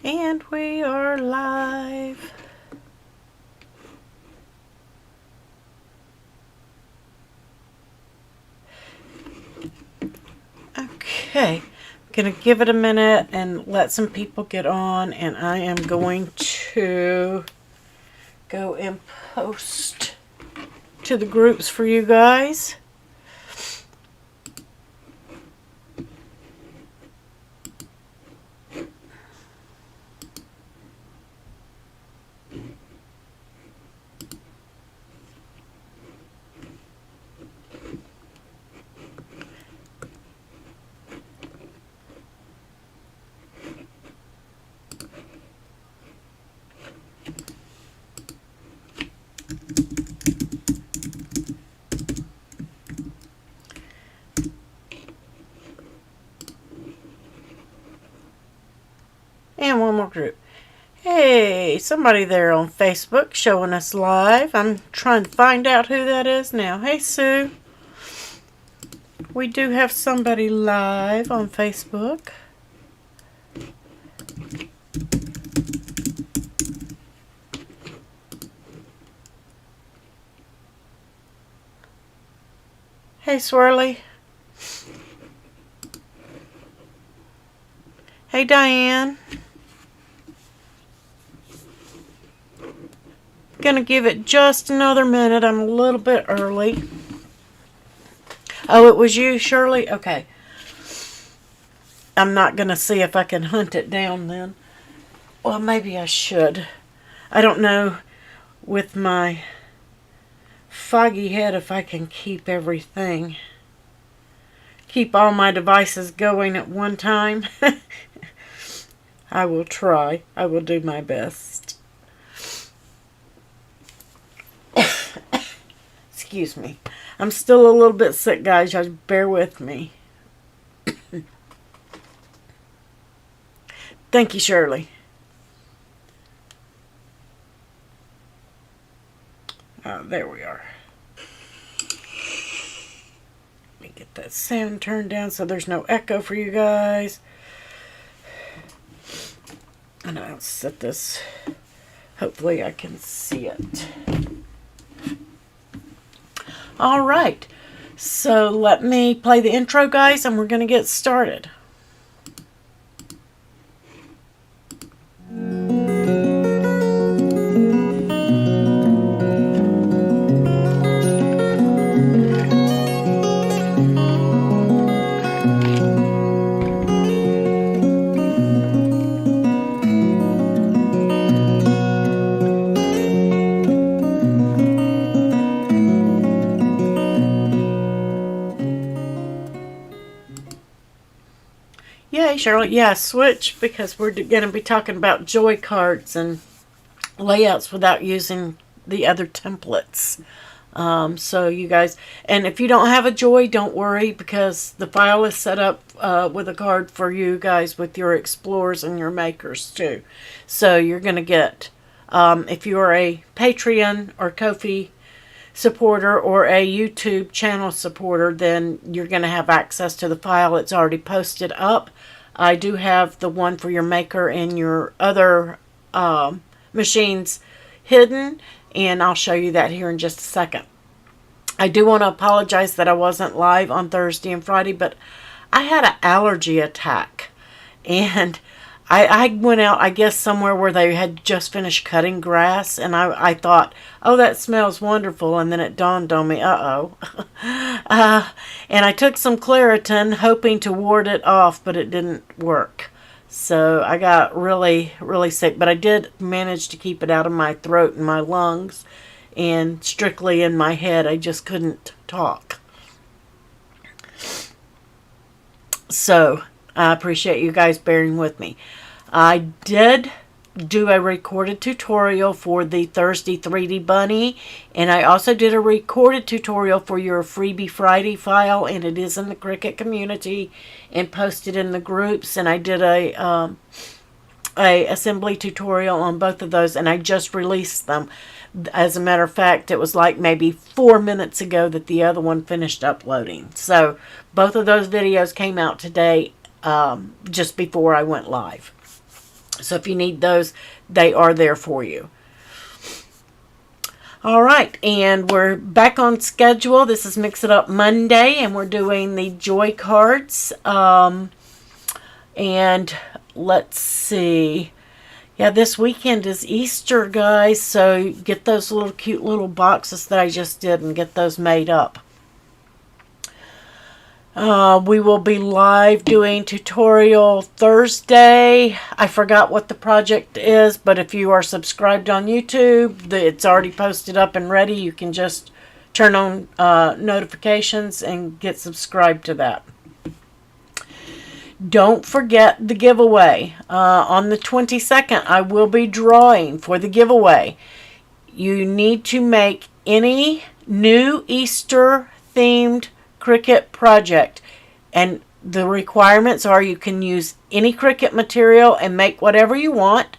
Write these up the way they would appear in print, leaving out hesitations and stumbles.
And we are live. Okay, I'm going to give it a minute and let some people get on, and I am going to go and post to the groups for you guys. And one more group. Hey, somebody there on Facebook showing us live. I'm trying to find out who that is now. Hey, Sue. We do have somebody live on Facebook. Hey, Swirly. Hey, Diane. Gonna give it just another minute. I'm a little bit early. Oh, it was you, Shirley? Okay. I'm not gonna see if I can hunt it down then. Well, maybe I should. I don't know with my foggy head if I can keep everything. Keep all my devices going at one time. I will try. I will do my best. Excuse me. I'm still a little bit sick, guys. Just bear with me. Thank you, Shirley. There we are. Let me get that sound turned down so there's no echo for you guys. And I'll set this. Hopefully I can see it. All right. So let me play the intro, guys, and we're going to get started. Yay, Shirley. Yeah, switch because we're going to be talking about joy cards and layouts without using the other templates. So you guys, and if you don't have a joy, don't worry because the file is set up with a card for you guys with your explorers and your makers too. So you're going to get, if you're a Patreon or Ko-fi supporter or a YouTube channel supporter, then you're going to have access to the file. It's already posted up. I do have the one for your maker and your other machines hidden, and I'll show you that here in just a second. I do want to apologize that I wasn't live on Thursday and Friday, but I had an allergy attack, and I went out, I guess, somewhere where they had just finished cutting grass, and I thought, oh, that smells wonderful, and then it dawned on me, uh-oh. And I took some Claritin, hoping to ward it off, but it didn't work. So I got really, really sick, but I did manage to keep it out of my throat and my lungs, and strictly in my head. I just couldn't talk. So I appreciate you guys bearing with me. I did do a recorded tutorial for the Thursday 3D Bunny, and I also did a recorded tutorial for your Freebie Friday file, and it is in the Cricut community and posted in the groups, and I did a assembly tutorial on both of those, and I just released them. As a matter of fact, it was like maybe 4 minutes ago that the other one finished uploading. So both of those videos came out today, just before I went live. So if you need those, they are there for you. All right, and we're back on schedule. This is Mix It Up Monday, and we're doing the joy cards. And let's see. Yeah, this weekend is Easter, guys, so get those little cute little boxes that I just did and get those made up. We will be live doing tutorial Thursday. I forgot what the project is, but if you are subscribed on YouTube, it's already posted up and ready. You can just turn on notifications and get subscribed to that. Don't forget the giveaway. On the 22nd, I will be drawing for the giveaway. You need to make any new Easter themed Cricut project, and the requirements are you can use any Cricut material and make whatever you want,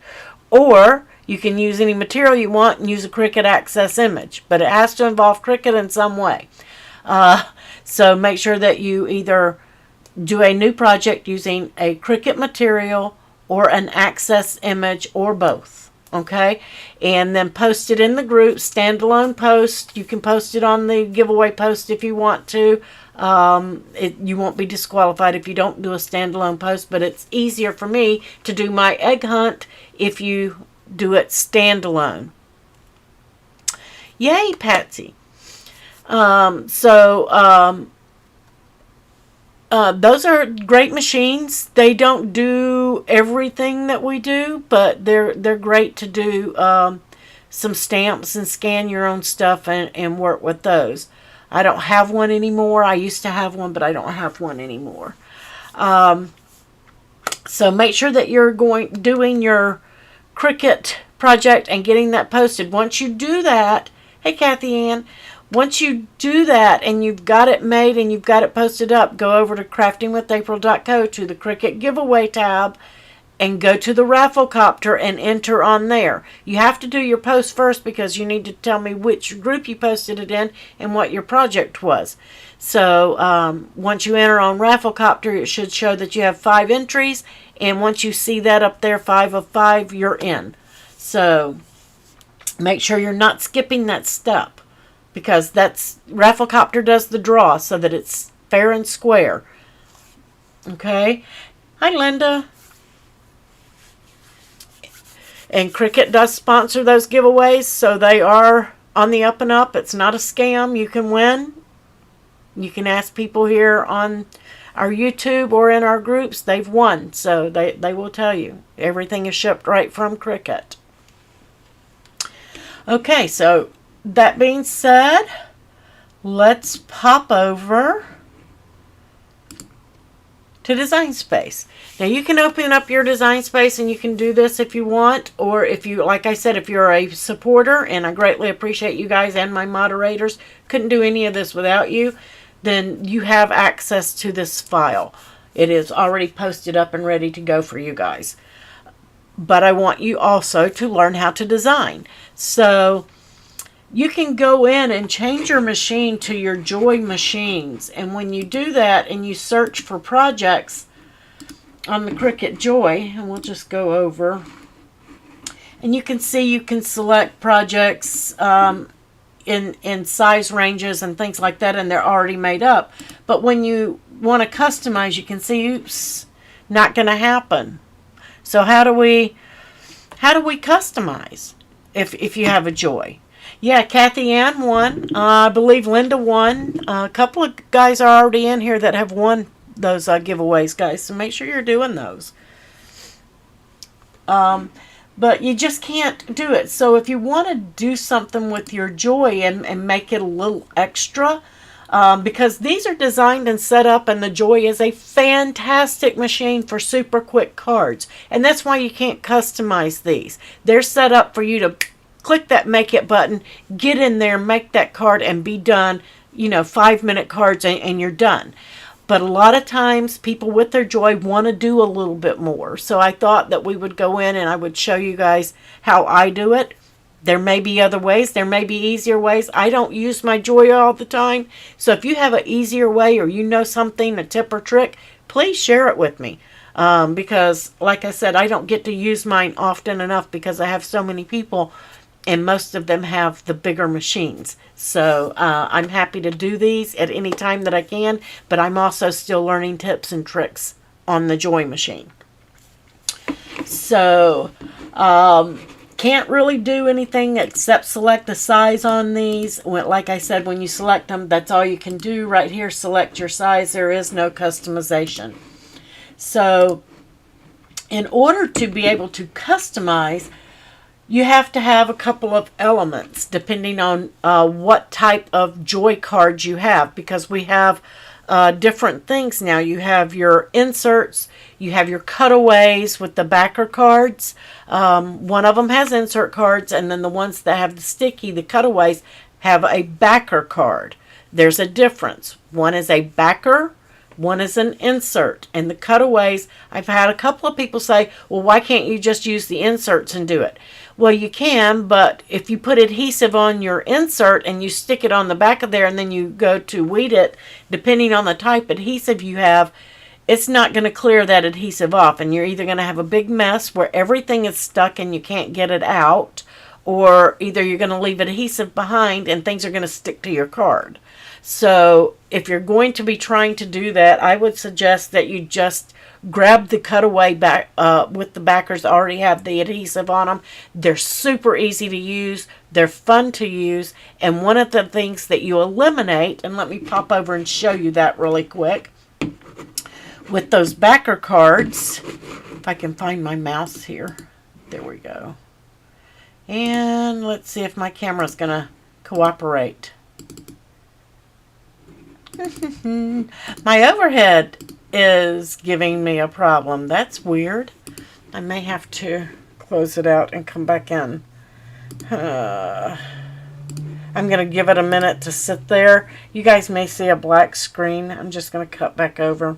or you can use any material you want and use a Cricut Access image, but it has to involve Cricut in some way. So make sure that you either do a new project using a Cricut material or an Access image or both. Okay, and then post it in the group, standalone post. You can post it on the giveaway post if you want to. You won't be disqualified if you don't do a standalone post, but it's easier for me to do my egg hunt if you do it standalone. Yay, Patsy. Those are great machines. They don't do everything that we do, but they're great to do some stamps and scan your own stuff and work with those. I don't have one anymore. I used to have one, but I don't have one anymore. So make sure that you're doing your Cricut project and getting that posted. Once you do that, hey Kathy Ann, once you do that and you've got it made and you've got it posted up, go over to craftingwithapril.co to the Cricut giveaway tab and go to the Rafflecopter and enter on there. You have to do your post first because you need to tell me which group you posted it in and what your project was. So once you enter on Rafflecopter, it should show that you have 5 entries, and once you see that up there, 5 of 5, you're in. So make sure you're not skipping that step, because Rafflecopter does the draw so that it's fair and square. Okay. Hi, Linda. And Cricut does sponsor those giveaways, so they are on the up and up. It's not a scam. You can win. You can ask people here on our YouTube or in our groups. They've won, so they will tell you. Everything is shipped right from Cricut. Okay, so that being said, let's pop over to Designspace. Now you can open up your Designspace and you can do this if you want, or if you, like I said, if you're a supporter, and I greatly appreciate you guys and my moderators, couldn't do any of this without you, then you have access to this file. It is already posted up and ready to go for you guys. But I want you also to learn how to design. So you can go in and change your machine to your Joy machines. And when you do that and you search for projects on the Cricut Joy, and we'll just go over, and you can see you can select projects in size ranges and things like that, and they're already made up. But when you want to customize, you can see, oops, not going to happen. So how do we customize if you have a Joy? Yeah, Kathy Ann won. I believe Linda won. A couple of guys are already in here that have won those giveaways, guys. So make sure you're doing those. But you just can't do it. So if you want to do something with your Joy and make it a little extra, because these are designed and set up, and the Joy is a fantastic machine for super quick cards. And that's why you can't customize these. They're set up for you to click that make it button, get in there, make that card, and be done. 5-minute cards and you're done. But a lot of times people with their Joy want to do a little bit more. So I thought that we would go in and I would show you guys how I do it. There may be other ways. There may be easier ways. I don't use my Joy all the time. So if you have an easier way, or you know something, a tip or trick, please share it with me. because, like I said, I don't get to use mine often enough because I have so many people, and most of them have the bigger machines. So I'm happy to do these at any time that I can, but I'm also still learning tips and tricks on the Joy machine. So can't really do anything except select the size on these. Like I said, when you select them, that's all you can do. Right here, select your size. There is no customization. So in order to be able to customize, you have to have a couple of elements depending on what type of Joy cards you have, because we have different things now. You have your inserts, you have your cutaways with the backer cards. One of them has insert cards, and then the ones that have the sticky, the cutaways, have a backer card. There's a difference. One is a backer, one is an insert. And the cutaways, I've had a couple of people say, well, why can't you just use the inserts and do it? Well, you can, but if you put adhesive on your insert and you stick it on the back of there and then you go to weed it, depending on the type adhesive you have, it's not going to clear that adhesive off. And you're either going to have a big mess where everything is stuck and you can't get it out, or either you're going to leave adhesive behind and things are going to stick to your card. So if you're going to be trying to do that, I would suggest that you just grab the cutaway back with the backers that already have the adhesive on them. They're super easy to use. They're fun to use. And one of the things that you eliminate, and let me pop over and show you that really quick, with those backer cards, if I can find my mouse here. There we go. And let's see if my camera's going to cooperate. My overhead is giving me a problem. That's weird. I may have to close it out and come back in. I'm going to give it a minute to sit there. You guys may see a black screen. I'm just going to cut back over.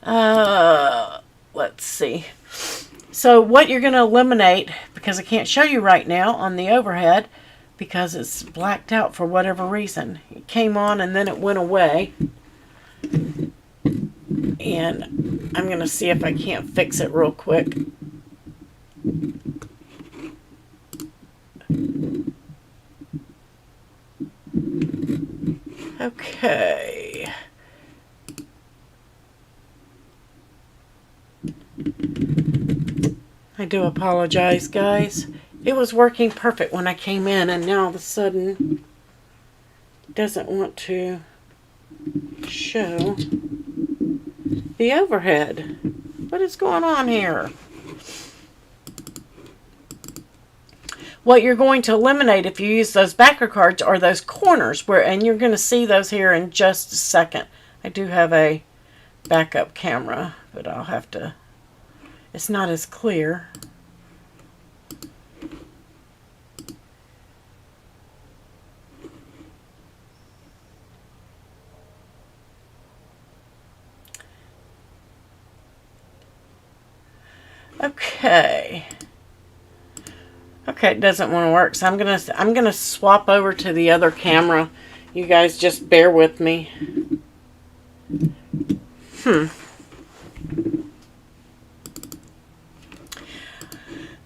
Let's see. So what you're going to eliminate, because I can't show you right now on the overhead, because it's blacked out for whatever reason. It came on and then it went away. And I'm going to see if I can't fix it real quick. Okay. I do apologize, guys. It was working perfect when I came in, and now all of a sudden it doesn't want to show the overhead. What is going on here? What you're going to eliminate if you use those backer cards are those corners, and you're going to see those here in just a second. I do have a backup camera, but I'll have to, it's not as clear. Okay. Okay, it doesn't want to work, so I'm gonna swap over to the other camera. You guys just bear with me.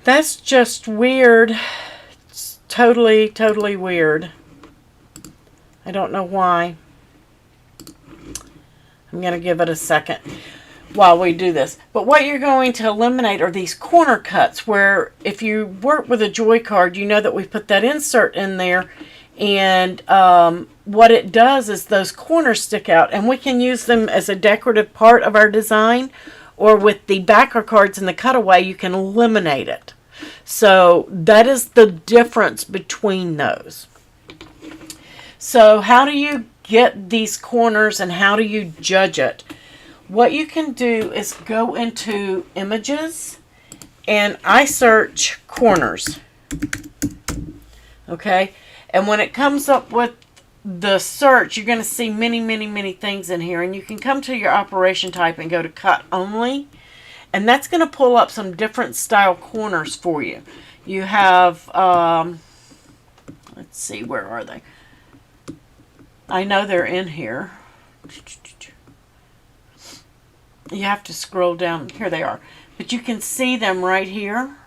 That's just weird. It's totally, totally weird. I don't know why. I'm gonna give it a second while we do this. But what you're going to eliminate are these corner cuts, where if you work with a Joy card, you know that we put that insert in there, and what it does is those corners stick out, and we can use them as a decorative part of our design, or with the backer cards and the cutaway, you can eliminate it. So that is the difference between those. So how do you get these corners and how do you judge it? What you can do is go into images, and I search corners. Okay, and when it comes up with the search, you're going to see many, many, many things in here, and you can come to your operation type and go to cut only, and that's going to pull up some different style corners for you. You have let's see, where are they? I know they're in here. You have to scroll down. Here they are. But you can see them right here.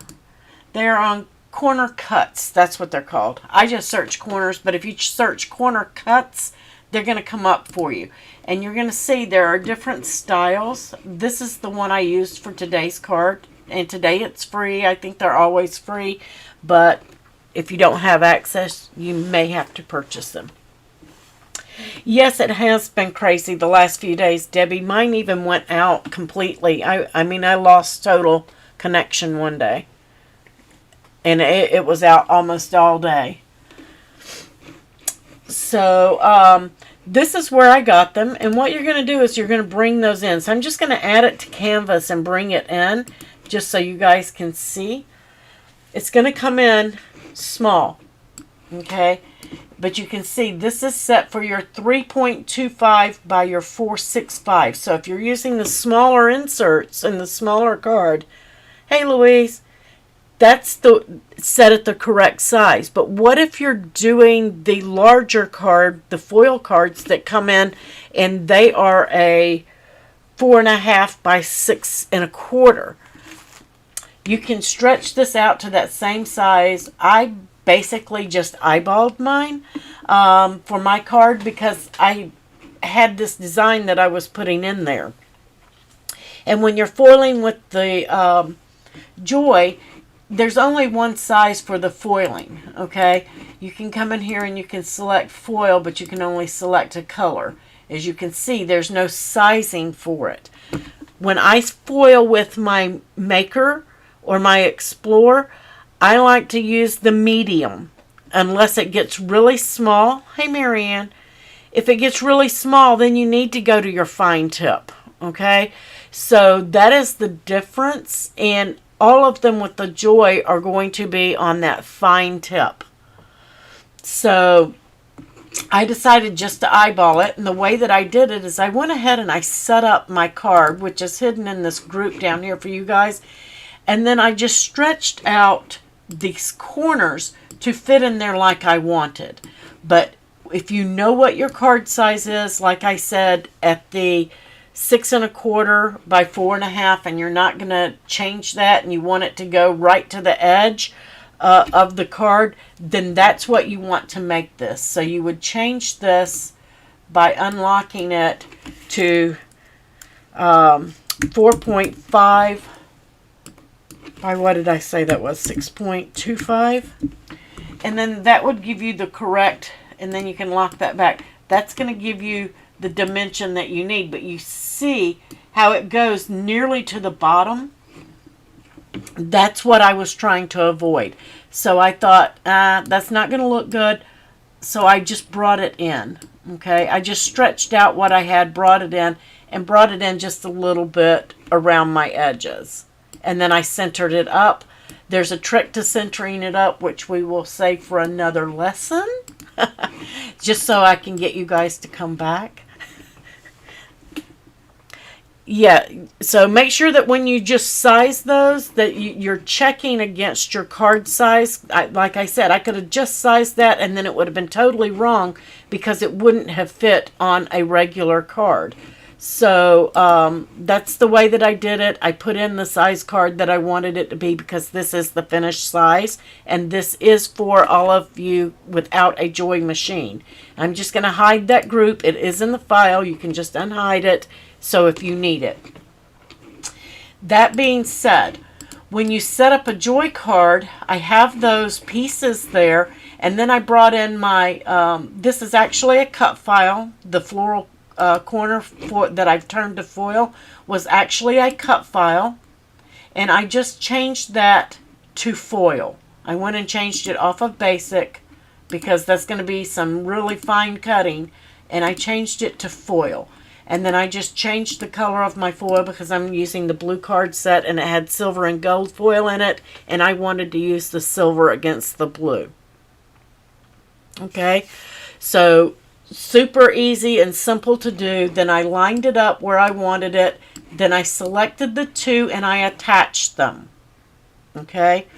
They're on corner cuts. That's what they're called. I just search corners, but if you search corner cuts, they're going to come up for you. And you're going to see there are different styles. This is the one I used for today's card. And today it's free. I think they're always free. But if you don't have access, you may have to purchase them. Yes, it has been crazy the last few days, Debbie. Mine even went out completely. I mean, I lost total connection one day. And it was out almost all day. So, this is where I got them. And what you're going to do is you're going to bring those in. So, I'm just going to add it to canvas and bring it in. Just so you guys can see. It's going to come in small. Okay. But you can see this is set for your 3.25 by your 465. So if you're using the smaller inserts and the smaller card, hey Louise, that's set at the correct size. But what if you're doing the larger card, the foil cards that come in and they are a 4.5 by 6.25? You can stretch this out to that same size. I basically just eyeballed mine for my card because I had this design that I was putting in there. And when you're foiling with the Joy, there's only one size for the foiling, okay? You can come in here and you can select foil, but you can only select a color. As you can see, there's no sizing for it. When I foil with my Maker or my Explorer, I like to use the medium unless it gets really small. Hey, Marianne. If it gets really small, then you need to go to your fine tip. Okay? So that is the difference. And all of them with the Joy are going to be on that fine tip. So I decided just to eyeball it. And the way that I did it is I went ahead and I set up my card, which is hidden in this group down here for you guys. And then I just stretched out these corners to fit in there like I wanted. But if you know what your card size is, like I said, at the 6.25 by 4.5, and you're not going to change that and you want it to go right to the edge of the card, then that's what you want to make this. So you would change this by unlocking it to 4.5 by, what did I say that was, 6.25, and then that would give you the correct, and then you can lock that back. That's going to give you the dimension that you need, but you see how it goes nearly to the bottom. That's what I was trying to avoid. So I thought, that's not going to look good, so I just brought it in. Okay, I just stretched out what I had, brought it in, and brought it in just a little bit around my edges. And then I centered it up. There's a trick to centering it up, which we will save for another lesson. Just so I can get you guys to come back. Yeah, so make sure that when you just size those, that you're checking against your card size. Like I said, I could have just sized that and then it would have been totally wrong because it wouldn't have fit on a regular card. So that's the way that I did it. I put in the size card that I wanted it to be because this is the finished size. And this is for all of you without a Joy machine. I'm just going to hide that group. It is in the file. You can just unhide it. So if you need it. That being said, when you set up a Joy card, I have those pieces there. And then I brought in my, this is actually a cut file. The floral corner that I've turned to foil was actually a cut file, and I just changed that to foil. I went and changed it off of basic because that's going to be some really fine cutting, and I changed it to foil. And then I just changed the color of my foil because I'm using the blue card set and it had silver and gold foil in it, and I wanted to use the silver against the blue. Okay, so super easy and simple to do. Then I lined it up where I wanted it. Then I selected the two and I attached them. Okay.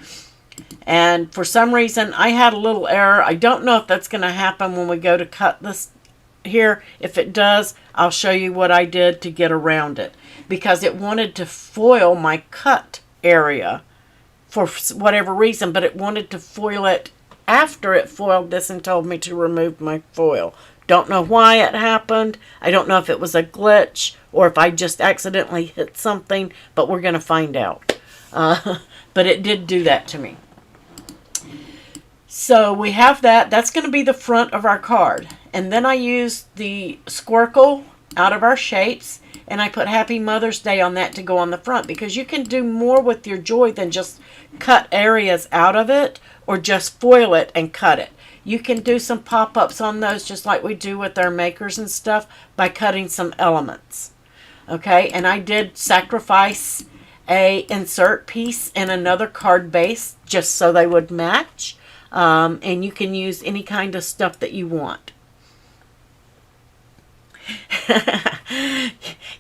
And for some reason I had a little error. I don't know if that's going to happen when we go to cut this here. If it does, I'll show you what I did to get around it, because it wanted to foil my cut area for whatever reason, but it wanted to foil it after it foiled this and told me to remove my foil. Don't know why it happened. I don't know if it was a glitch or if I just accidentally hit something, but we're going to find out. But it did do that to me. So we have that. That's going to be the front of our card. And then I used the squircle out of our shapes, and I put Happy Mother's Day on that to go on the front, because you can do more with your joy than just cut areas out of it or just foil it and cut it. You can do some pop-ups on those just like we do with our makers and stuff by cutting some elements. Okay, and I did sacrifice a insert piece and another card base just so they would match. And you can use any kind of stuff that you want.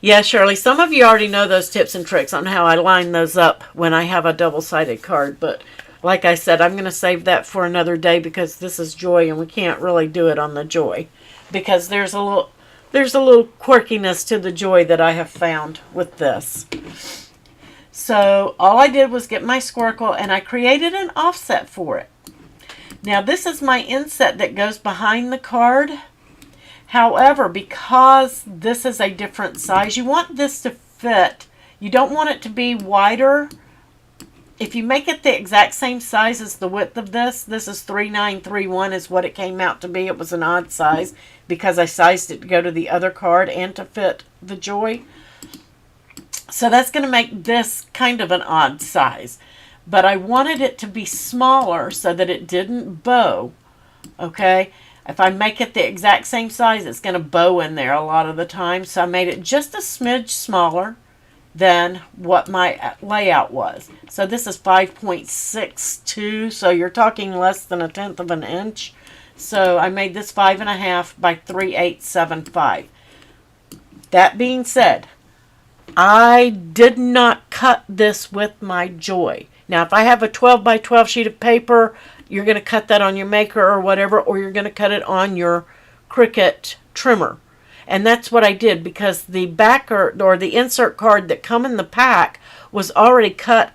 Yeah, Shirley, some of you already know those tips and tricks on how I line those up when I have a double-sided card, but like I said, I'm going to save that for another day, because this is joy and we can't really do it on the joy, because there's a little quirkiness to the joy that I have found with this. So all I did was get my squircle and I created an offset for it. Now this is my inset that goes behind the card. However, because this is a different size, you want this to fit. You don't want it to be wider. If you make it the exact same size as the width of this is 3931 is what it came out to be. It was an odd size because I sized it to go to the other card and to fit the joy. So that's going to make this kind of an odd size. But I wanted it to be smaller so that it didn't bow. Okay? If I make it the exact same size, it's going to bow in there a lot of the time. So I made it just a smidge smaller than what my layout was. So this is 5.62, so you're talking less than 1/10 of an inch. So I made this 5.5 by 3/875. That being said, I did not cut this with my joy. Now, if I have a 12 by 12 sheet of paper, you're going to cut that on your maker or whatever, or you're going to cut it on your Cricut trimmer. And that's what I did, because the backer or the insert card that come in the pack was already cut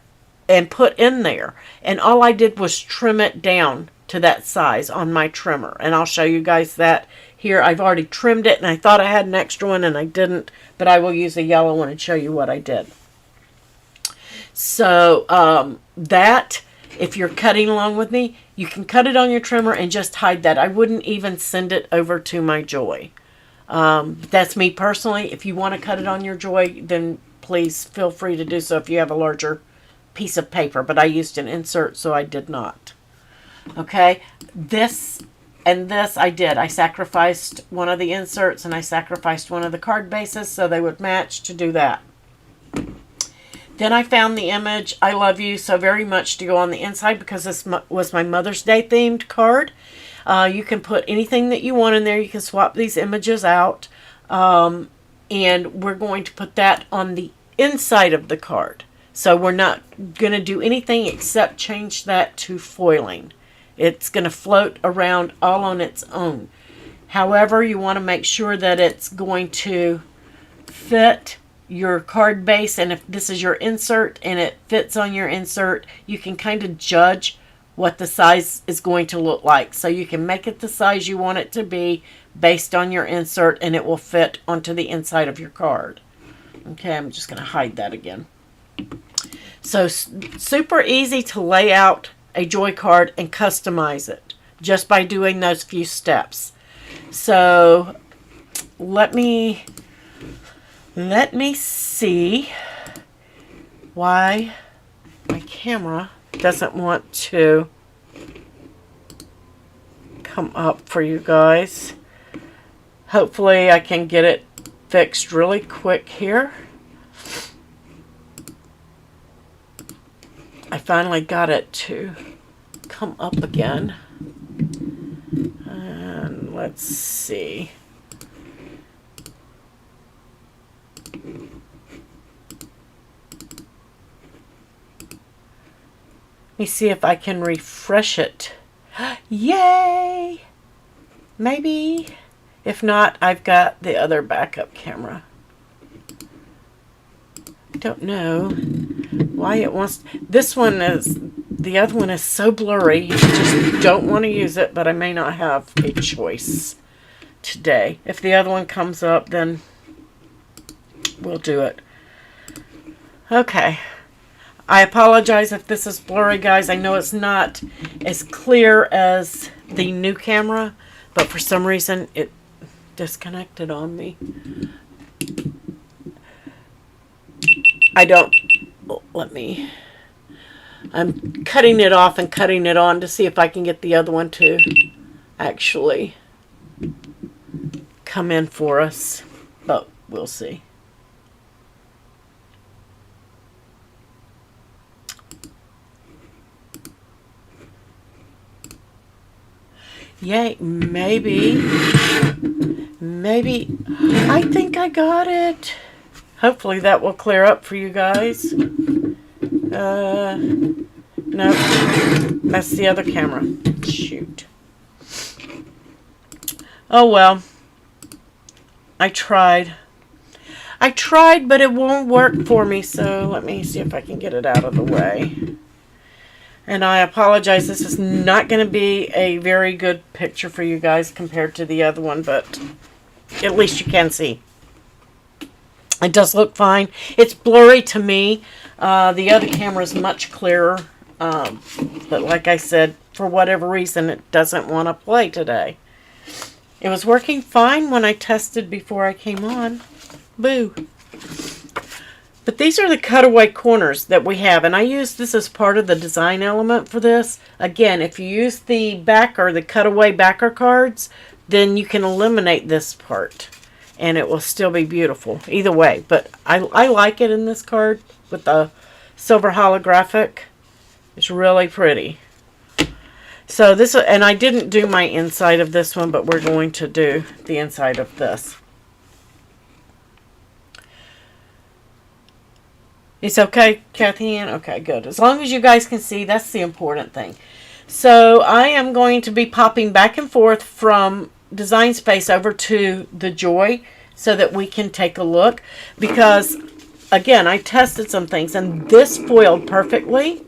and put in there. And all I did was trim it down to that size on my trimmer. And I'll show you guys that here. I've already trimmed it, and I thought I had an extra one and I didn't, but I will use a yellow one and show you what I did. So that, if you're cutting along with me, you can cut it on your trimmer and just hide that. I wouldn't even send it over to my joy. That's me personally. If you want to cut it on your joy, then please feel free to do so if you have a larger piece of paper. But I used an insert, so I did not. Okay, this and this I did. I sacrificed one of the inserts and I sacrificed one of the card bases so they would match to do that. Then I found the image, I Love You So Very Much, to go on the inside, because this was my Mother's Day themed card. You can put anything that you want in there. You can swap these images out. And we're going to put that on the inside of the card. So we're not going to do anything except change that to foiling. It's going to float around all on its own. However, you want to make sure that it's going to fit your card base, and if this is your insert and it fits on your insert, you can kind of judge what the size is going to look like. So you can make it the size you want it to be based on your insert, and it will fit onto the inside of your card. Okay, I'm just going to hide that again. So super easy to lay out a joy card and customize it just by doing those few steps. So let me see why my camera doesn't want to come up for you guys. Hopefully I can get it fixed really quick here. I finally got it to come up again. And let's see. Let me see if I can refresh it. Yay! Maybe. If not, I've got the other backup camera. I don't know why it wants... This one is... The other one is so blurry. I just don't want to use it, but I may not have a choice today. If the other one comes up, then we'll do it. Okay. I apologize if this is blurry, guys. I know it's not as clear as the new camera, but for some reason it disconnected on me. I'm cutting it off and cutting it on to see if I can get the other one to actually come in for us, but we'll see. Yay, maybe, I think I got it. Hopefully that will clear up for you guys. No, that's the other camera. Shoot. Oh well. I tried, but it won't work for me, so let me see if I can get it out of the way. And I apologize, this is not going to be a very good picture for you guys compared to the other one, but at least you can see. It does look fine. It's blurry to me. The other camera is much clearer. But like I said, for whatever reason, it doesn't want to play today. It was working fine when I tested before I came on. Boo. But these are the cutaway corners that we have. And I use this as part of the design element for this. Again, if you use the backer, the cutaway backer cards, then you can eliminate this part. And it will still be beautiful. Either way. But I like it in this card with the silver holographic. It's really pretty. So this, and I didn't do my inside of this one, but we're going to do the inside of this. It's okay, Kathy Ann? Okay, good. As long as you guys can see, that's the important thing. So I am going to be popping back and forth from Designspace over to the Joy so that we can take a look. Because, again, I tested some things, and this foiled perfectly.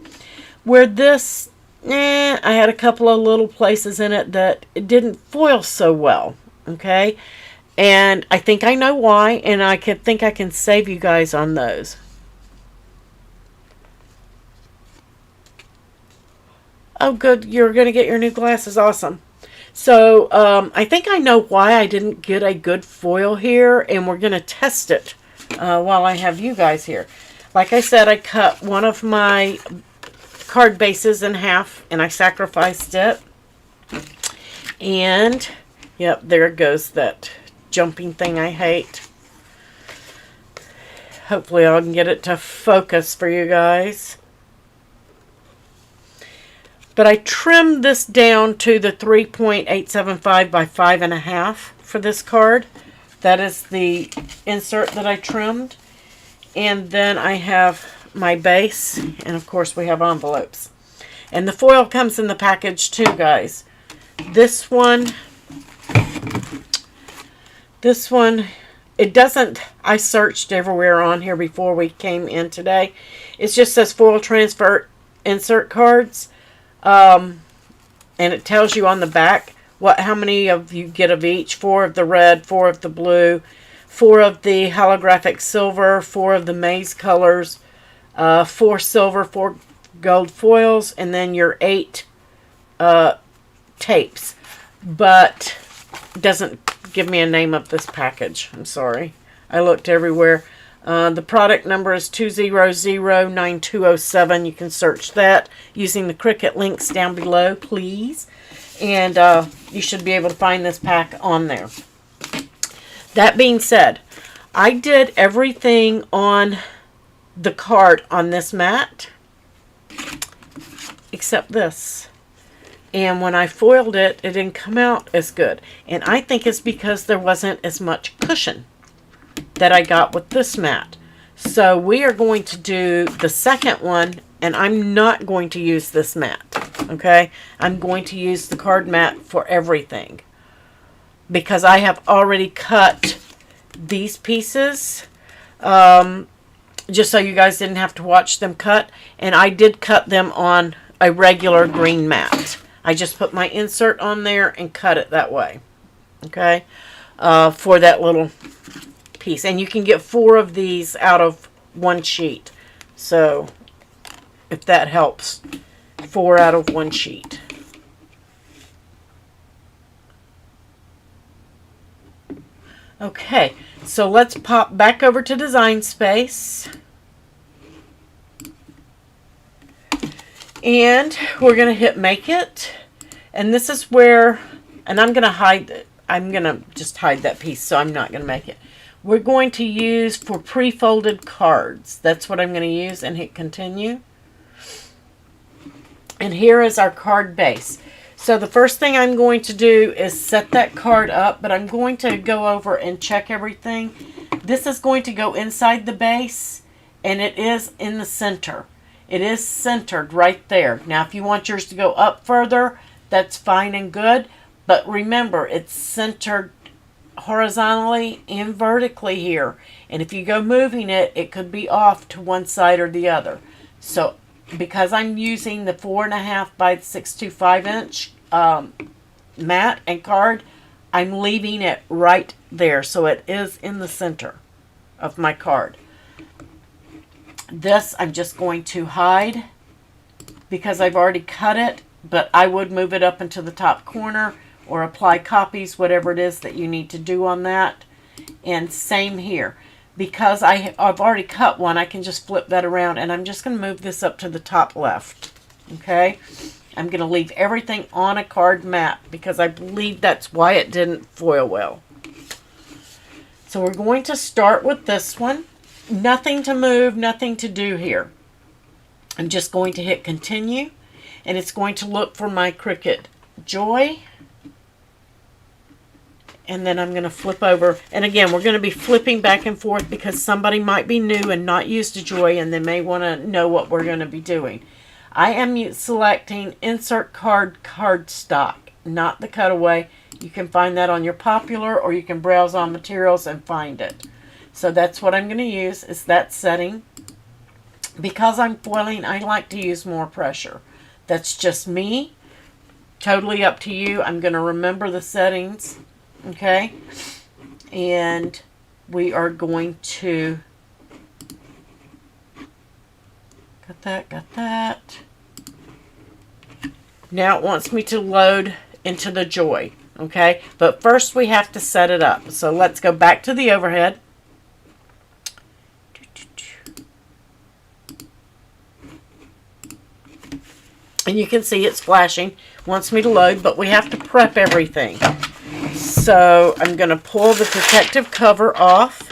Where this, I had a couple of little places in it that it didn't foil so well, okay? And I think I know why, and I think I can save you guys on those. Oh, good, you're going to get your new glasses, awesome. So, I think I know why I didn't get a good foil here, and we're going to test it while I have you guys here. Like I said, I cut one of my card bases in half, and I sacrificed it. And, yep, there goes that jumping thing I hate. Hopefully I can get it to focus for you guys. But I trimmed this down to the 3.875 by 5.5 for this card. That is the insert that I trimmed. And then I have my base, and of course we have envelopes. And the foil comes in the package too, guys. This one, it doesn't, I searched everywhere on here before we came in today. It just says foil transfer insert cards. And it tells you on the back how many of you get of each. 4 of the red, 4 of the blue, 4 of the holographic silver, 4 of the maize colors, 4 silver, 4 gold foils, and then your 8 tapes. But it doesn't give me a name of this package. I'm sorry. I looked everywhere. The product number is 2009207. You can search that using the Cricut links down below, please. And you should be able to find this pack on there. That being said, I did everything on the card on this mat except this. And when I foiled it, it didn't come out as good. And I think it's because there wasn't as much cushion that I got with this mat. So we are going to do the second one, and I'm not going to use this mat. Okay? I'm going to use the card mat for everything. because I have already cut these pieces, just so you guys didn't have to watch them cut. And I did cut them on a regular green mat. I just put my insert on there and cut it that way. Okay, for that little piece. And you can get 4 of these out of 1 sheet. So, if that helps, 4 out of 1 sheet. Okay, so let's pop back over to DesignSpace. And we're going to hit Make It. And this is where, and I'm going to hide it. I'm going to just hide that piece, so I'm not going to make it. We're going to use for pre-folded cards. That's what I'm going to use, and hit Continue. And here is our card base. So the first thing I'm going to do is set that card up, but I'm going to go over and check everything. This is going to go inside the base, and it is in the center. It is centered right there. Now, if you want yours to go up further, that's fine and good. But remember, it's centered horizontally and vertically here. And if you go moving it, it could be off to one side or the other. So, because I'm using the 4.5 by 625 inch mat and card, I'm leaving it right there. So it is in the center of my card. This I'm just going to hide because I've already cut it, but I would move it up into the top corner or apply copies, whatever it is that you need to do on that. And same here. Because I've already cut one, I can just flip that around, and I'm just going to move this up to the top left. Okay? I'm going to leave everything on a card mat because I believe that's why it didn't foil well. So we're going to start with this one. Nothing to move, nothing to do here. I'm just going to hit Continue, and it's going to look for my Cricut Joy. And then I'm going to flip over. And again, we're going to be flipping back and forth because somebody might be new and not used to Joy, and they may want to know what we're going to be doing. I am selecting Insert Card Cardstock, not the cutaway. You can find that on your Popular, or you can browse on materials and find it. So that's what I'm going to use, is that setting. Because I'm foiling, I like to use more pressure. That's just me. Totally up to you. I'm going to remember the settings. Okay, and we are going to, got that. Now it wants me to load into the Joy, okay, but first we have to set it up. So let's go back to the overhead. And you can see it's flashing, wants me to load, but we have to prep everything. So I'm going to pull the protective cover off,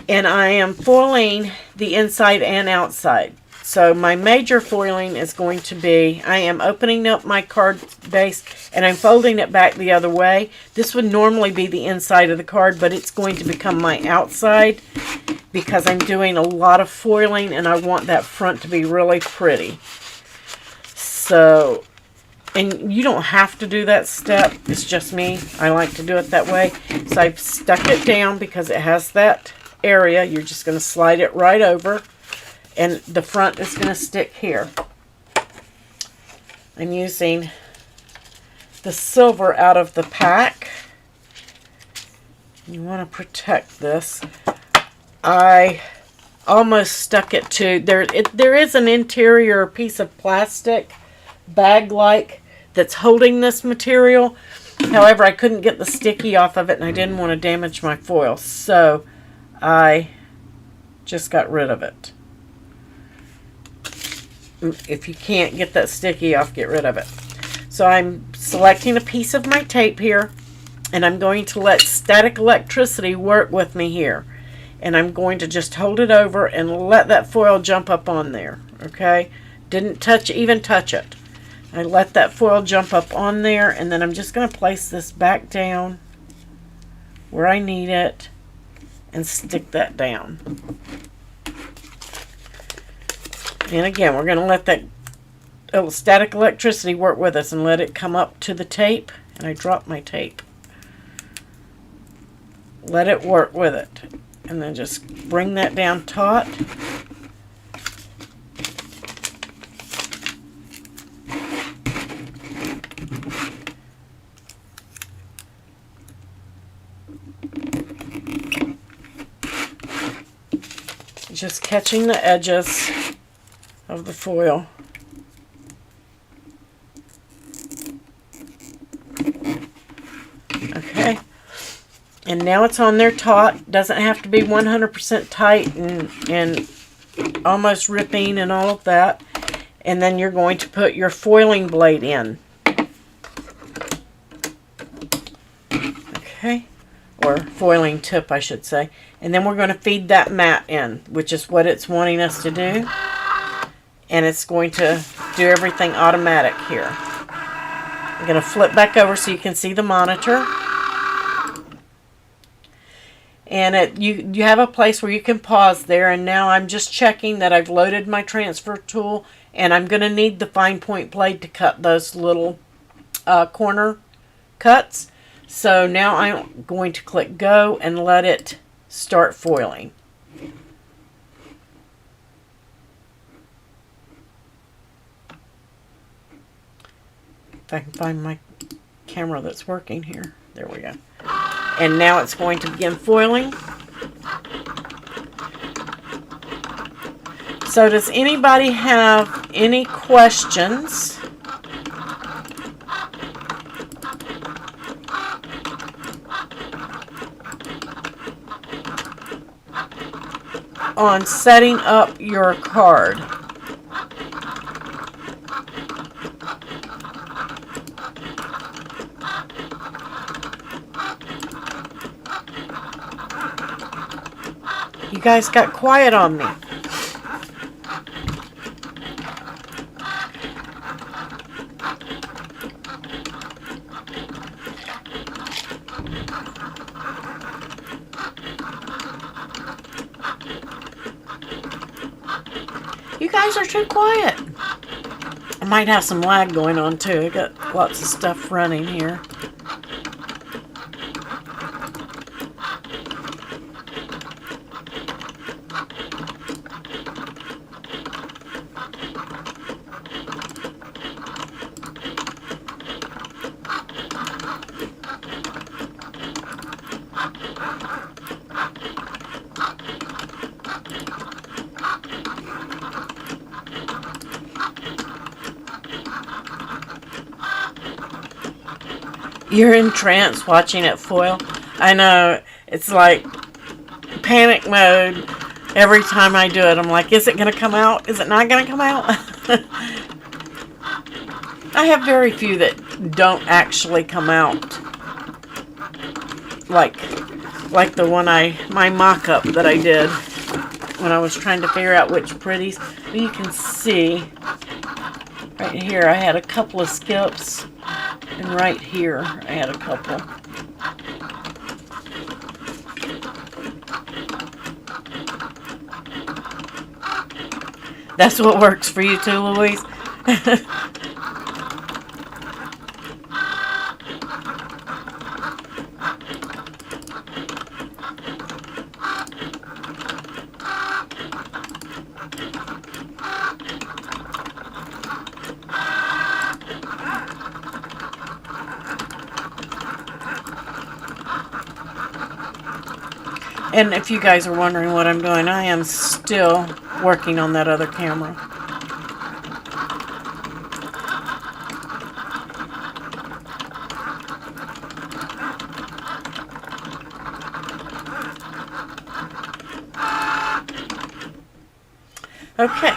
and I am foiling the inside and outside. So my major foiling is going to be, I am opening up my card base and I'm folding it back the other way. This would normally be the inside of the card, but it's going to become my outside because I'm doing a lot of foiling and I want that front to be really pretty. So, and you don't have to do that step. It's just me. I like to do it that way. So I've stuck it down because it has that area. You're just going to slide it right over. And the front is going to stick here. I'm using the silver out of the pack. You want to protect this. I almost stuck it to, there is an interior piece of plastic bag-like that's holding this material. However, I couldn't get the sticky off of it and I didn't want to damage my foil, so I just got rid of it. If you can't get that sticky off, get rid of it. So I'm selecting a piece of my tape here, and I'm going to let static electricity work with me here. And I'm going to just hold it over and let that foil jump up on there. Okay? Didn't even touch it. I let that foil jump up on there, and then I'm just going to place this back down where I need it and stick that down. And again, we're going to let that static electricity work with us and let it come up to the tape. And I dropped my tape. let it work with it. And then just bring that down taut. Just catching the edges of the foil. Okay. And now it's on there taut. Doesn't have to be 100% tight and almost ripping and all of that. And then you're going to put your foiling blade in. Okay. Or foiling tip, I should say. And then we're going to feed that mat in, which is what it's wanting us to do. And it's going to do everything automatic here. I'm going to flip back over so you can see the monitor. And you have a place where you can pause there. And now I'm just checking that I've loaded my transfer tool. And I'm going to need the fine point blade to cut those little corner cuts. So now I'm going to click go and let it start foiling. If I can find my camera that's working here. There we go. And now it's going to begin foiling. So does anybody have any questions? On setting up your card? You guys got quiet on me. You guys are too quiet. I might have some lag going on too. I got lots of stuff running here. You're in trance watching it foil. I know, it's like panic mode every time I do it. I'm like, is it going to come out? Is it not going to come out? I have very few that don't actually come out. Like the one my mock-up that I did when I was trying to figure out which pretties. But you can see right here I had a couple of skips. And right here, I had a couple. That's what works for you too, Louise? And if you guys are wondering what I'm doing, I am still working on that other camera. Okay.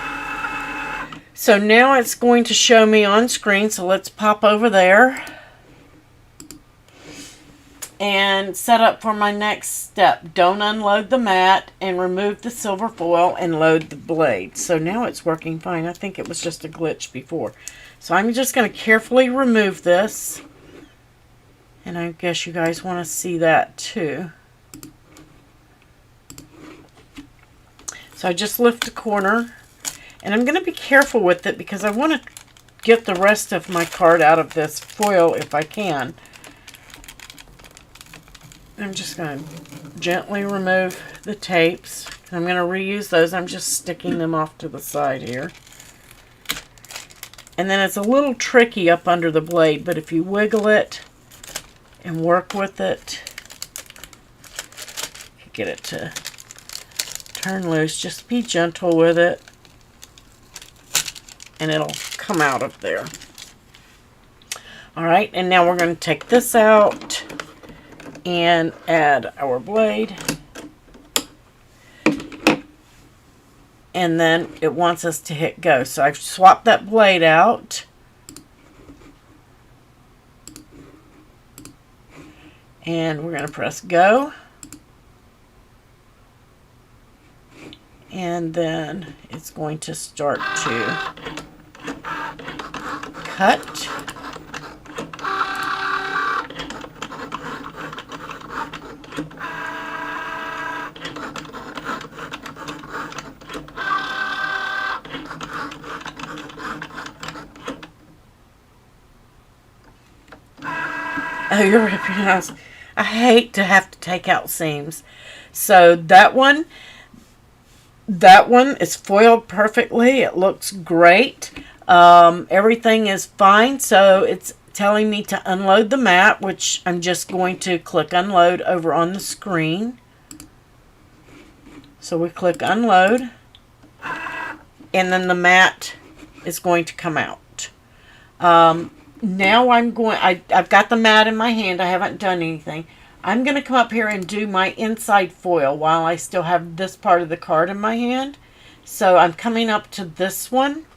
So now it's going to show me on screen, so let's pop over there. And set up for my next step. Don't unload the mat and remove the silver foil and load the blade. So now it's working fine. I think it was just a glitch before. So I'm just going to carefully remove this. And I guess you guys want to see that too. So I just lift the corner. And I'm going to be careful with it because I want to get the rest of my card out of this foil if I can. I'm just going to gently remove the tapes. I'm going to reuse those. I'm just sticking them off to the side here. And then it's a little tricky up under the blade, but if you wiggle it and work with it, you get it to turn loose. Just be gentle with it, and it'll come out of there. Alright, and now we're going to take this out and add our blade. And then it wants us to hit go. So I've swapped that blade out. And we're going to press go. And then it's going to start to cut. Oh, you're ripping us. I hate to have to take out seams. So that one is foiled perfectly. It looks great. Everything is fine. So it's telling me to unload the mat, which I'm just going to click unload over on the screen. So we click unload, and then the mat is going to come out. Now I've got the mat in my hand. I haven't done anything. I'm going to come up here and do my inside foil while I still have this part of the card in my hand. So I'm coming up to this one.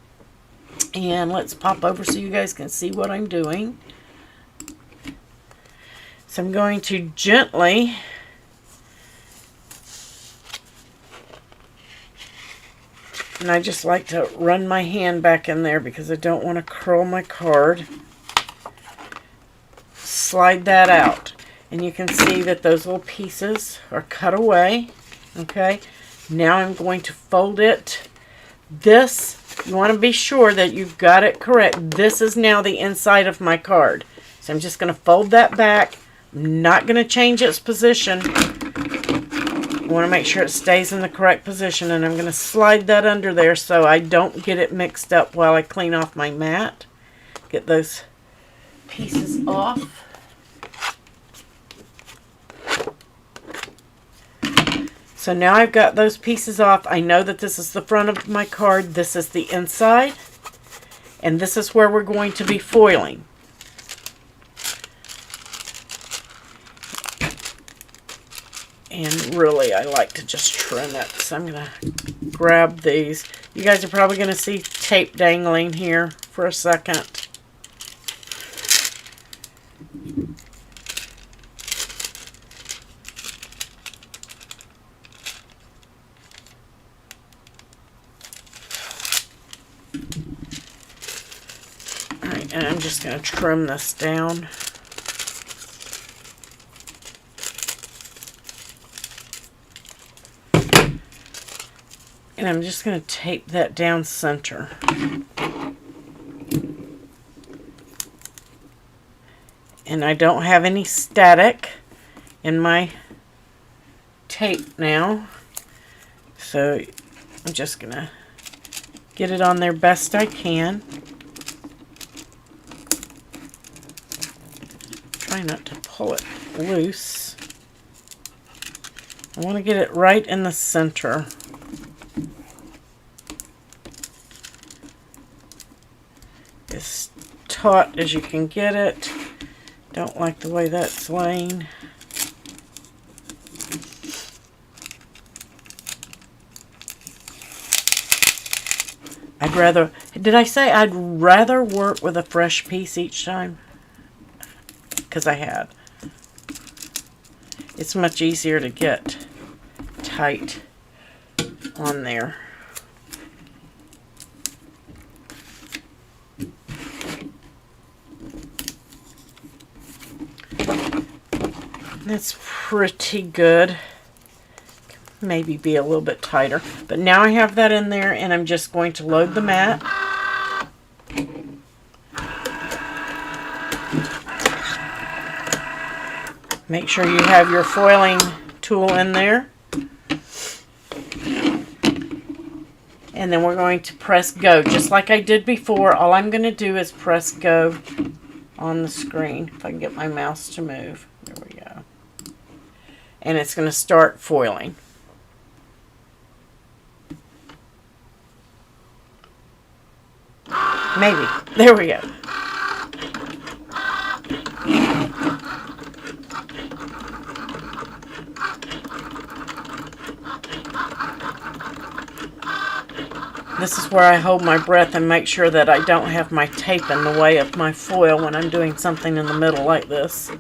And let's pop over so you guys can see what I'm doing. So I'm going to gently and I just like to run my hand back in there because I don't want to curl my card. Slide that out. And you can see that those little pieces are cut away. Okay. Now I'm going to fold it. This, you want to be sure that you've got it correct. This is now the inside of my card. So I'm just going to fold that back. I'm not going to change its position. I want to make sure it stays in the correct position, and I'm going to slide that under there so I don't get it mixed up while I clean off my mat. Get those pieces off. So now I've got those pieces off. I know that this is the front of my card. This is the inside. And this is where we're going to be foiling. And really, I like to just trim it. So I'm going to grab these. You guys are probably going to see tape dangling here for a second. Alright, and I'm just going to trim this down. And I'm just going to tape that down center. And I don't have any static in my tape now. So I'm just going to get it on there best I can. Try not to pull it loose. I want to get it right in the center. As taut as you can get it. Don't like the way that's laying. Did I say I'd rather work with a fresh piece each time? Because I had. It's much easier to get tight on there. That's pretty good. Maybe be a little bit tighter. But now I have that in there, and I'm just going to load the mat. Make sure you have your foiling tool in there. And then we're going to press go. Just like I did before, all I'm going to do is press go on the screen. If I can get my mouse to move. There we go. And it's going to start foiling. Maybe. There we go. This is where I hold my breath and make sure that I don't have my tape in the way of my foil when I'm doing something in the middle like this.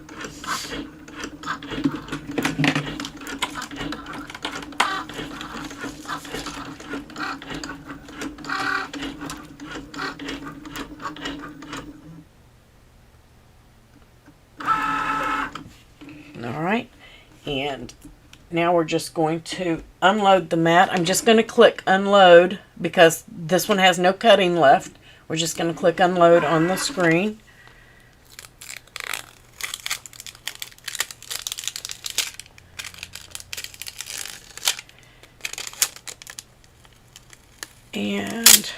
Alright, and now we're just going to unload the mat. I'm just going to click unload because this one has no cutting left. We're just going to click unload on the screen. And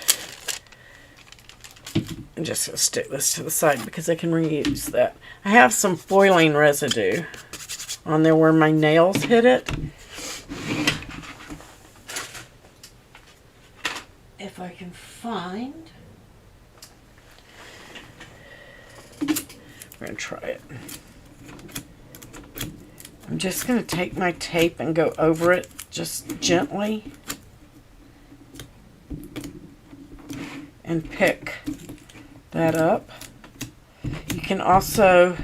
I'm just going to stick this to the side because I can reuse that. I have some foiling residue on there where my nails hit it. If I can find. We're going to try it. I'm just going to take my tape and go over it just gently. And pick that up. You can also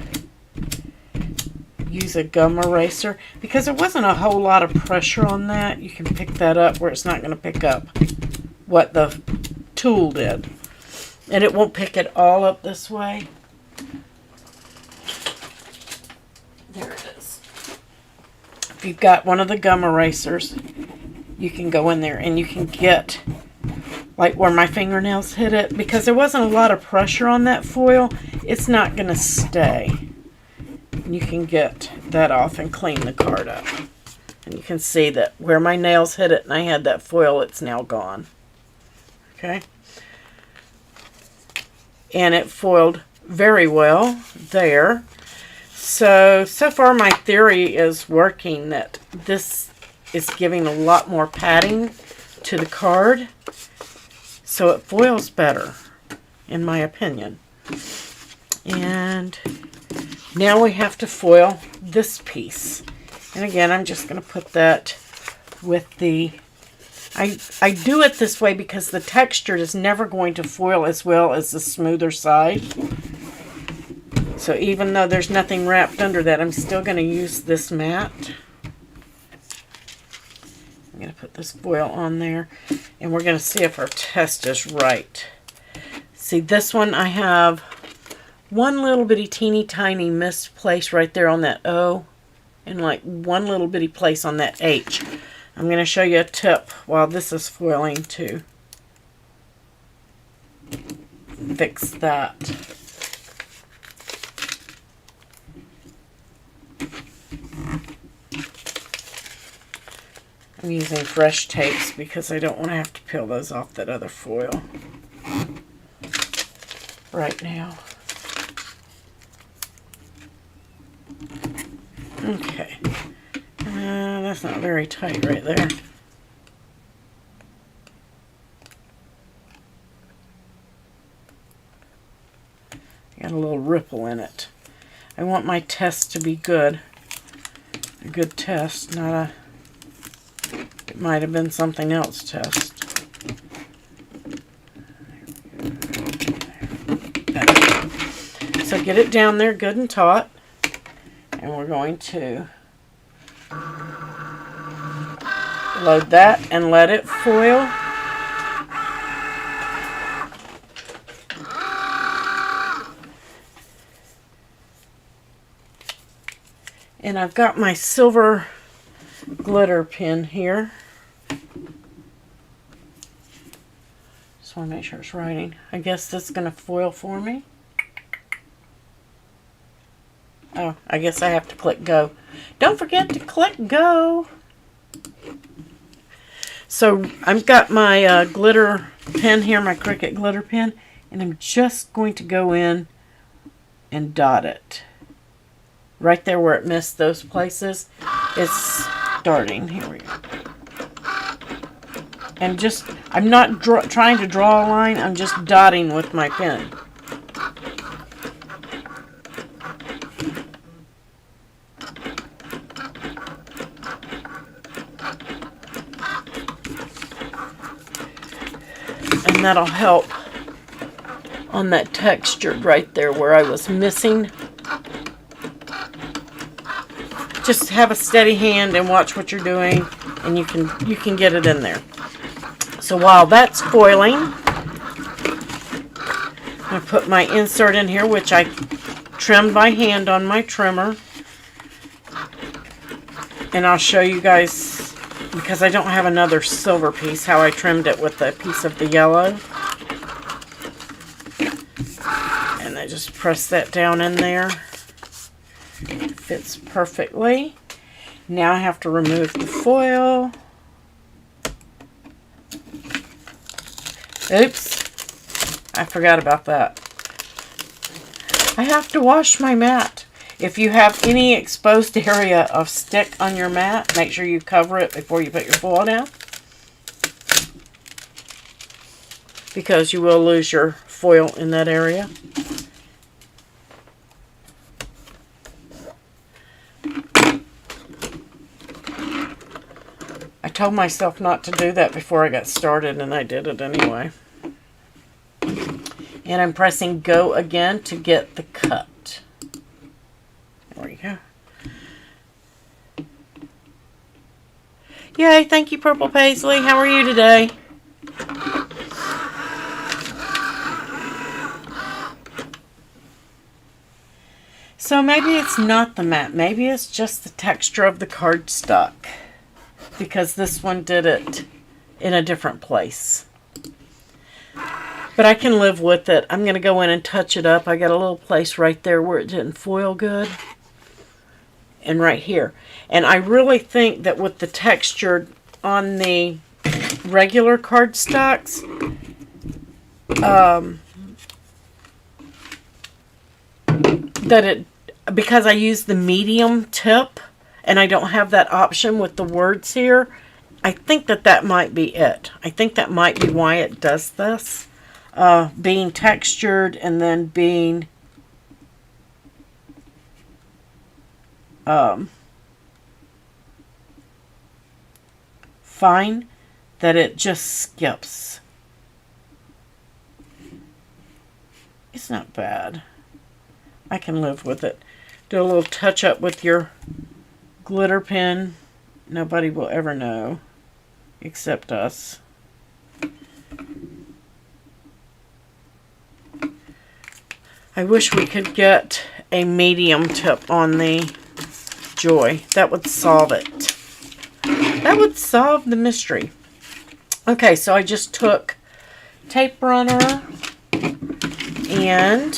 use a gum eraser. Because there wasn't a whole lot of pressure on that, you can pick that up where it's not going to pick up what the tool did. And it won't pick it all up this way. There it is. If you've got one of the gum erasers, you can go in there and you can get like where my fingernails hit it. Because there wasn't a lot of pressure on that foil, it's not going to stay. You can get that off and clean the card up. And you can see that where my nails hit it and I had that foil, it's now gone. Okay. And it foiled very well there. So far my theory is working, that this is giving a lot more padding to the card. So it foils better, in my opinion. And now we have to foil this piece. And again, I'm just going to put that with the... I do it this way because the texture is never going to foil as well as the smoother side. So even though there's nothing wrapped under that, I'm still going to use this mat. I'm going to put this foil on there. And we're going to see if our test is right. See, this one I have one little bitty teeny tiny missed place right there on that O. And like one little bitty place on that H. I'm going to show you a tip while this is foiling to fix that. I'm using fresh tapes because I don't want to have to peel those off that other foil right now. Okay. That's not very tight right there. Got a little ripple in it. I want my test to be good. A good test, not a... It might have been something else test. So get it down there good and taut. And we're going to load that and let it foil. And I've got my silver glitter pen here. Just want to make sure it's writing. I guess that's going to foil for me. Oh, I guess I have to click go. Don't forget to click go. So I've got my glitter pen here, my Cricut glitter pen, and I'm just going to go in and dot it. Right there where it missed those places, it's starting. Here we go. And just, I'm not trying to draw a line, I'm just dotting with my pen. And that'll help on that texture right there where I was missing. Just have a steady hand and watch what you're doing, and you can get it in there. So while that's foiling, I'm going to put my insert in here, which I trimmed by hand on my trimmer. And I'll show you guys, because I don't have another silver piece, how I trimmed it with a piece of the yellow. And I just press that down in there. It fits perfectly. Now I have to remove the foil. Oops, I forgot about that. I have to wash my mat. If you have any exposed area of stick on your mat, make sure you cover it before you put your foil down, because you will lose your foil in that area. I told myself not to do that before I got started, and I did it anyway. And I'm pressing go again to get the cut. There we go. Yay, thank you, Purple Paisley. How are you today? So maybe it's not the mat. Maybe it's just the texture of the cardstock, because this one did it in a different place. But I can live with it. I'm going to go in and touch it up. I got a little place right there where it didn't foil good. And right here. And I really think that with the texture on the regular cardstocks, that it, because I use the medium tip and I don't have that option with the words here, I think that that might be it. I think that might be why it does this. Being textured and then being fine, that it just skips. It's not bad. I can live with it. Do a little touch up with your glitter pen. Nobody will ever know except us. I wish we could get a medium tip on the Joy. That would solve it. That would solve the mystery. Okay, so I just took tape runner and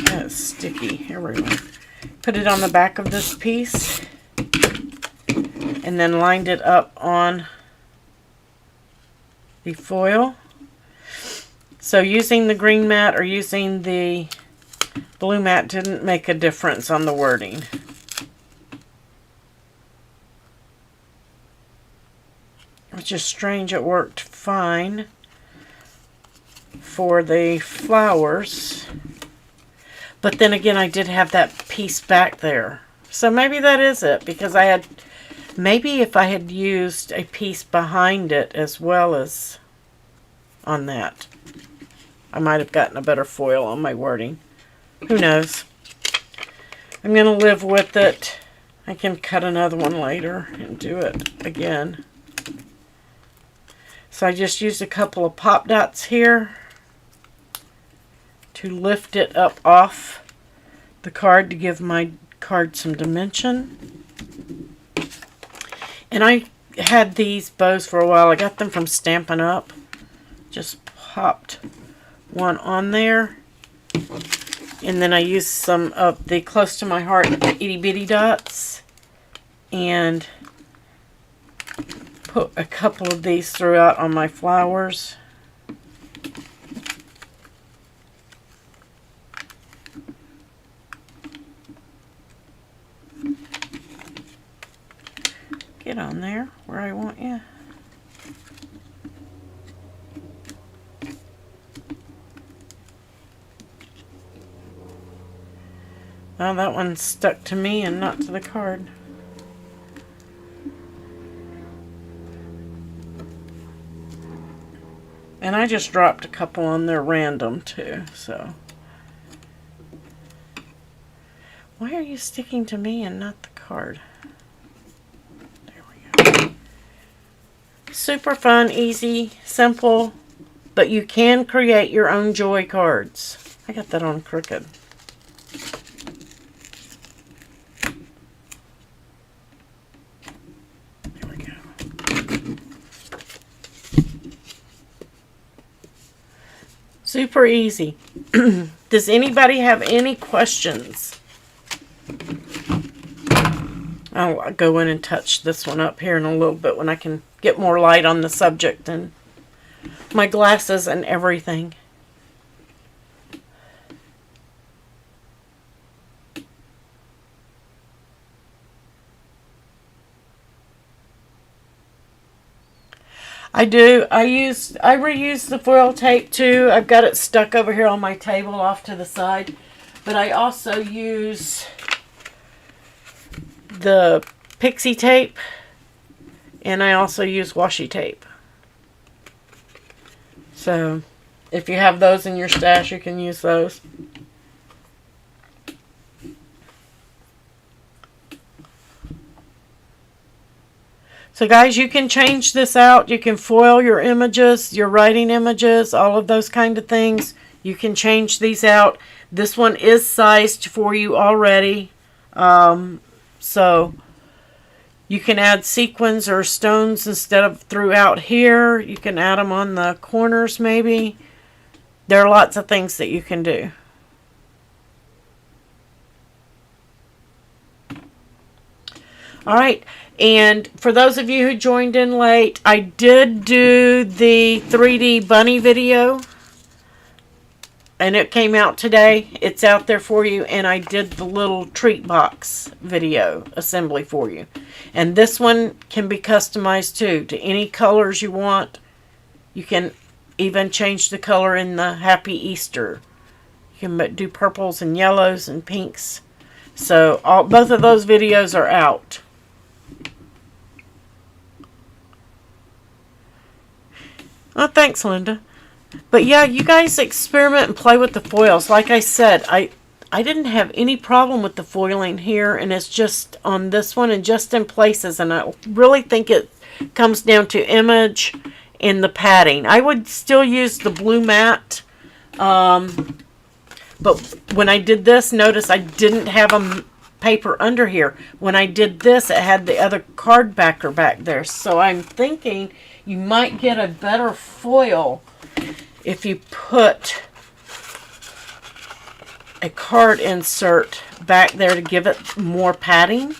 that's sticky. Here we go. Put it on the back of this piece and then lined it up on the foil. So using the green mat or using the blue mat didn't make a difference on the wording. Which is strange, it worked fine for the flowers. But then again, I did have that piece back there. So maybe that is it, because I had, maybe if I had used a piece behind it as well as on that, I might have gotten a better foil on my wording. Who knows? I'm going to live with it. I can cut another one later and do it again. So I just used a couple of pop dots here to lift it up off the card to give my card some dimension. And I had these bows for a while. I got them from Stampin' Up. Just popped one on there And then I used some of the close to my heart itty bitty dots and put a couple of these throughout on my flowers. Get on there where I want you. Well, that one's stuck to me and not to the card. And I just dropped a couple on there random too, so. Why are you sticking to me and not the card? There we go. Super fun, easy, simple, but you can create your own joy cards. I got that on Cricut. Super easy. Does anybody have any questions? I'll go in and touch this one up here in a little bit when I can get more light on the subject and my glasses and everything. I do. I reuse the foil tape too. I've got it stuck over here on my table off to the side. But I also use the pixie tape and I also use washi tape. So if you have those in your stash, you can use those. So guys, you can change this out. You can foil your images, your writing images, all of those kind of things. You can change these out. This one is sized for you already. So you can add sequins or stones instead of throughout here. You can add them on the corners maybe. There are lots of things that you can do. All right. And for those of you who joined in late, I did do the 3D bunny video. And it came out today. It's out there for you. And I did the little treat box video assembly for you. And this one can be customized too, to any colors you want. You can even change the color in the Happy Easter. You can do purples and yellows and pinks. So both of those videos are out. Oh, thanks, Linda. But yeah, you guys experiment and play with the foils. Like I said, I didn't have any problem with the foiling here, and it's just on this one and just in places. And I really think it comes down to image and the padding. I would still use the blue matte, but when I did this, notice I didn't have a paper under here. When I did this, it had the other card backer back there. So I'm thinking you might get a better foil if you put a card insert back there to give it more padding.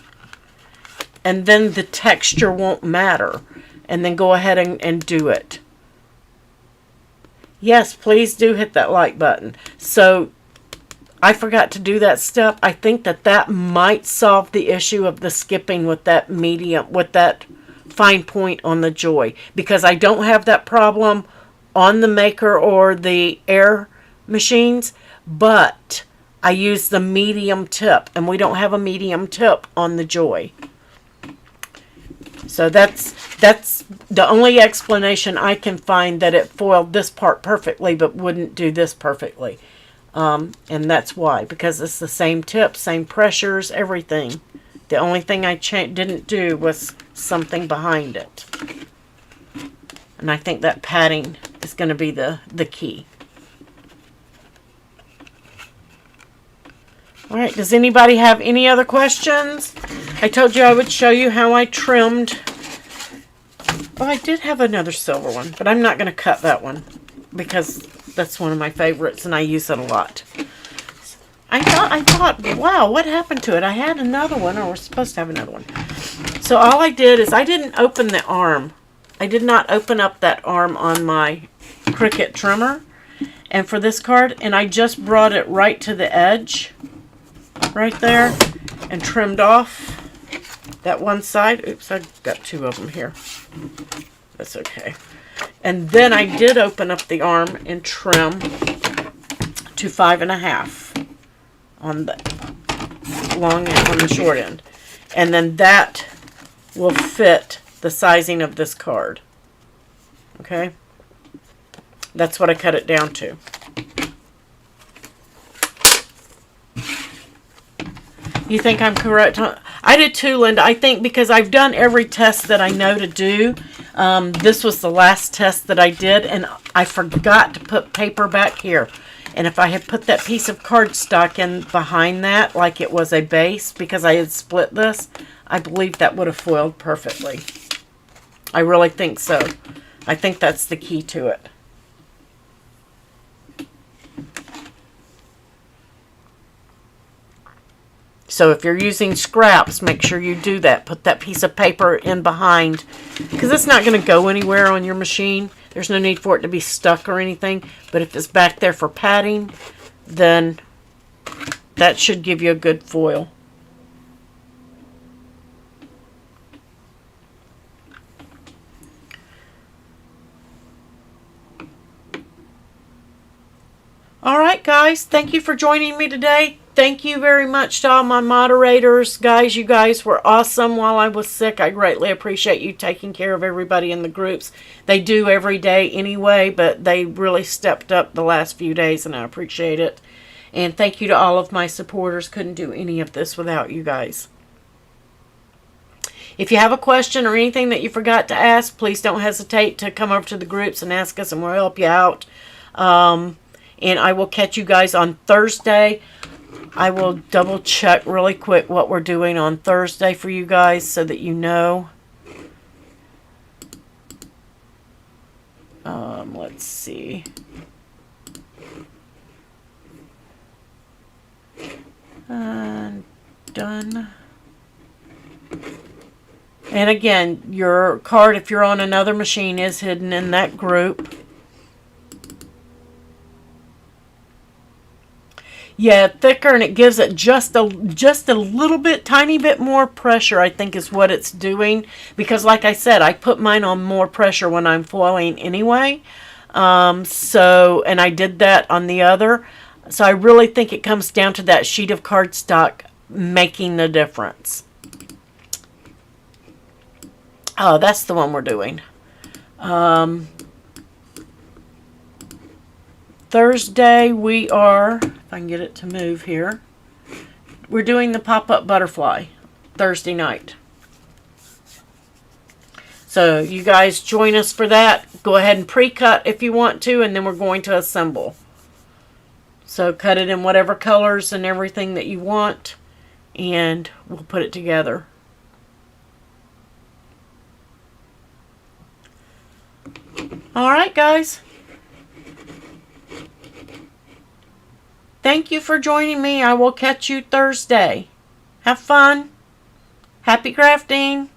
And then the texture won't matter. And then go ahead and do it. Yes, please do hit that like button. So I forgot to do that step. I think that might solve the issue of the skipping with that medium, with that fine point on the Joy, because I don't have that problem on the Maker or the Air machines, but I use the medium tip, and we don't have a medium tip on the Joy. So that's the only explanation I can find, that it foiled this part perfectly but wouldn't do this perfectly. And that's why, because it's the same tip, same pressures, everything. The only thing I didn't do was something behind it. And I think that padding is going to be the key. Alright, does anybody have any other questions? I told you I would show you how I trimmed. Oh, I did have another silver one, but I'm not going to cut that one because that's one of my favorites and I use it a lot. I thought, wow, what happened to it? I had another one, or we're supposed to have another one. So all I did is I didn't open the arm. I did not open up that arm on my Cricut trimmer. And for this card, and I just brought it right to the edge, right there, and trimmed off that one side. Oops, I got two of them here. That's okay. And then I did open up the arm and trim to 5.5 on the long end, on the short end. And then that will fit the sizing of this card. Okay? That's what I cut it down to. You think I'm correct? I did too, Linda. I think because I've done every test that I know to do. This was the last test that I did, and I forgot to put paper back here. And if I had put that piece of cardstock in behind that, like it was a base, because I had split this, I believe that would have foiled perfectly. I really think so. I think that's the key to it. So if you're using scraps, make sure you do that. Put that piece of paper in behind, because it's not going to go anywhere on your machine. There's no need for it to be stuck or anything. But if it's back there for padding, then that should give you a good foil. All right, guys. Thank you for joining me today. Thank you very much to all my moderators. Guys, you guys were awesome while I was sick. I greatly appreciate you taking care of everybody in the groups. They do every day anyway, but they really stepped up the last few days, and I appreciate it. And thank you to all of my supporters. Couldn't do any of this without you guys. If you have a question or anything that you forgot to ask, please don't hesitate to come over to the groups and ask us, and we'll help you out. And I will catch you guys on Thursday. I will double check really quick what we're doing on Thursday for you guys so that you know. Let's see. Done. And again, your card, if you're on another machine, is hidden in that group. Yeah, thicker, and it gives it just a little bit, tiny bit more pressure, I think is what it's doing. Because like I said, I put mine on more pressure when I'm foiling anyway. And I did that on the other. So I really think it comes down to that sheet of cardstock making the difference. Oh, that's the one we're doing. Thursday we are, if I can get it to move here, we're doing the pop-up butterfly Thursday night. So you guys join us for that. Go ahead and pre-cut if you want to, and then we're going to assemble. So cut it in whatever colors and everything that you want, and we'll put it together. All right, guys. Thank you for joining me. I will catch you Thursday. Have fun. Happy crafting.